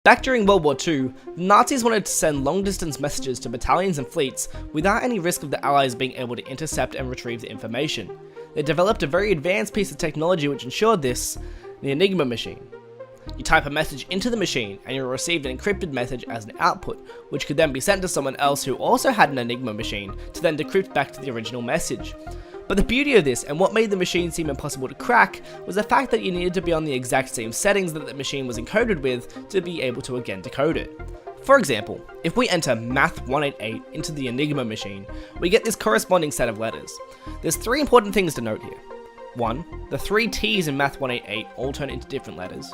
Back during World War II, the Nazis wanted to send long-distance messages to battalions and fleets without any risk of the Allies being able to intercept and retrieve the information. They developed a very advanced piece of technology which ensured this, the Enigma Machine. You type a message into the machine and you'll receive an encrypted message as an output, which could then be sent to someone else who also had an Enigma machine to then decrypt back to the original message. But the beauty of this, and what made the machine seem impossible to crack, was the fact that you needed to be on the exact same settings that the machine was encoded with to be able to again decode it. For example, if we enter Math 188 into the Enigma machine, we get this corresponding set of letters. There's three important things to note here. 1. The three T's in Math 188 all turn into different letters.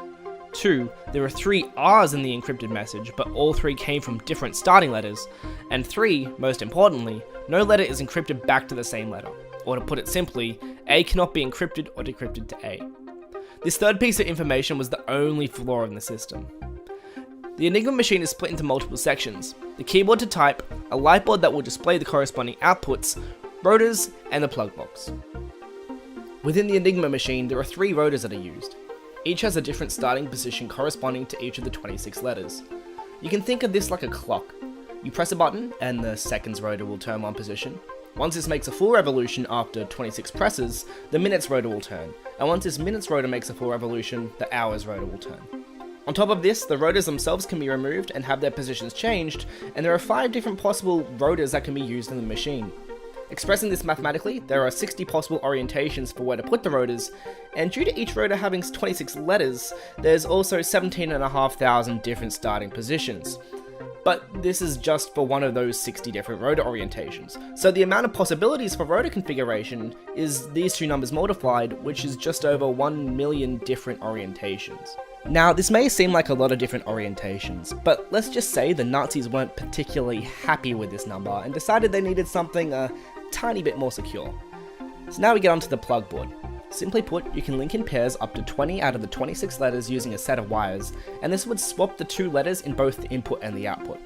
2. There are 3 R's in the encrypted message, but all 3 came from different starting letters. And 3, most importantly, no letter is encrypted back to the same letter. Or to put it simply, A cannot be encrypted or decrypted to A. This third piece of information was the only flaw in the system. The Enigma machine is split into multiple sections: the keyboard to type, a light board that will display the corresponding outputs, rotors, and the plug box. Within the Enigma machine, there are 3 rotors that are used. Each has a different starting position corresponding to each of the 26 letters. You can think of this like a clock. You press a button and the seconds rotor will turn one position. Once this makes a full revolution after 26 presses, the minutes rotor will turn, and once this minutes rotor makes a full revolution, the hours rotor will turn. On top of this, the rotors themselves can be removed and have their positions changed, and there are 5 different possible rotors that can be used in the machine. Expressing this mathematically, there are 60 possible orientations for where to put the rotors, and due to each rotor having 26 letters, there's also 17,500 different starting positions. But this is just for one of those 60 different rotor orientations. So the amount of possibilities for rotor configuration is these two numbers multiplied, which is just over 1 million different orientations. Now, this may seem like a lot of different orientations, but let's just say the Nazis weren't particularly happy with this number and decided they needed something a tiny bit more secure. So now we get onto the plug board. Simply put, you can link in pairs up to 20 out of the 26 letters using a set of wires, and this would swap the 2 letters in both the input and the output.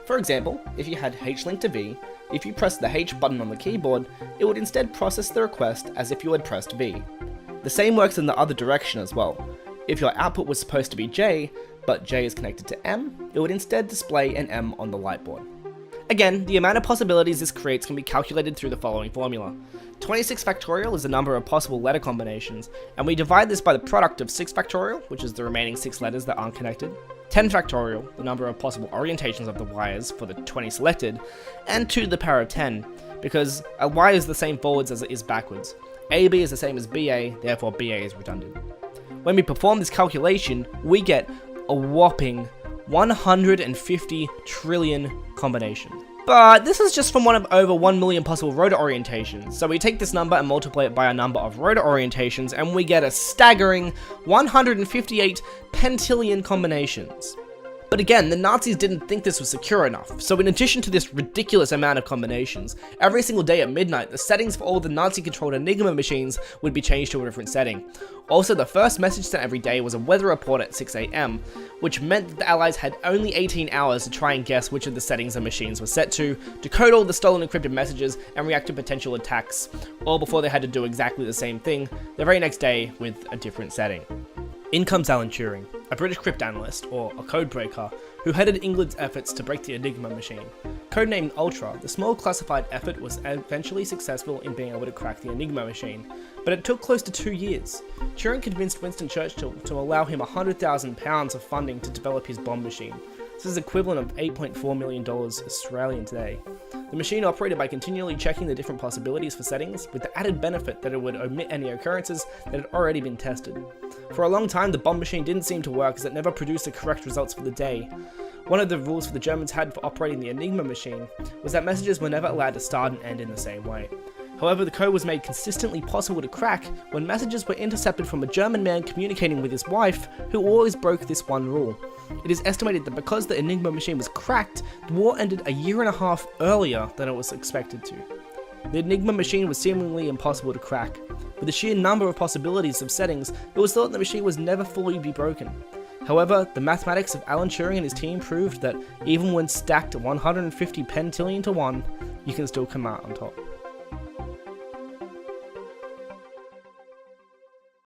For example, if you had H linked to V, if you pressed the H button on the keyboard, it would instead process the request as if you had pressed V. The same works in the other direction as well. If your output was supposed to be J, but J is connected to M, it would instead display an M on the light board. Again, the amount of possibilities this creates can be calculated through the following formula. 26 factorial is the number of possible letter combinations, and we divide this by the product of 6 factorial, which is the remaining 6 letters that aren't connected, 10 factorial, the number of possible orientations of the wires for the 20 selected, and 2 to the power of 10, because a Y is the same forwards as it is backwards. AB is the same as BA, therefore BA is redundant. When we perform this calculation, we get a whopping 150 trillion combinations. But this is just from one of over 1 million possible rotor orientations, so we take this number and multiply it by a number of rotor orientations, and we get a staggering 158 pentillion combinations. But again, the Nazis didn't think this was secure enough, so in addition to this ridiculous amount of combinations, every single day at midnight, the settings for all the Nazi-controlled Enigma machines would be changed to a different setting. Also, the first message sent every day was a weather report at 6 AM, which meant that the Allies had only 18 hours to try and guess which of the settings the machines were set to, decode all the stolen encrypted messages, and react to potential attacks, all before they had to do exactly the same thing the very next day with a different setting. In comes Alan Turing, a British cryptanalyst, or a codebreaker, who headed England's efforts to break the Enigma machine. Codenamed Ultra, the small classified effort was eventually successful in being able to crack the Enigma machine, but it took close to 2 years. Turing convinced Winston Churchill to allow him £100,000 of funding to develop his bomb machine. This is equivalent of $8.4 million Australian today. The machine operated by continually checking the different possibilities for settings, with the added benefit that it would omit any occurrences that had already been tested. For a long time, the bomb machine didn't seem to work as it never produced the correct results for the day. One of the rules the Germans had for operating the Enigma machine was that messages were never allowed to start and end in the same way. However, the code was made consistently possible to crack when messages were intercepted from a German man communicating with his wife, who always broke this one rule. It is estimated that because the Enigma machine was cracked, the war ended a year and a half earlier than it was expected to. The Enigma machine was seemingly impossible to crack. With the sheer number of possibilities of settings, it was thought the machine was never fully be broken. However, the mathematics of Alan Turing and his team proved that even when stacked 150 pentillion to 1, you can still come out on top.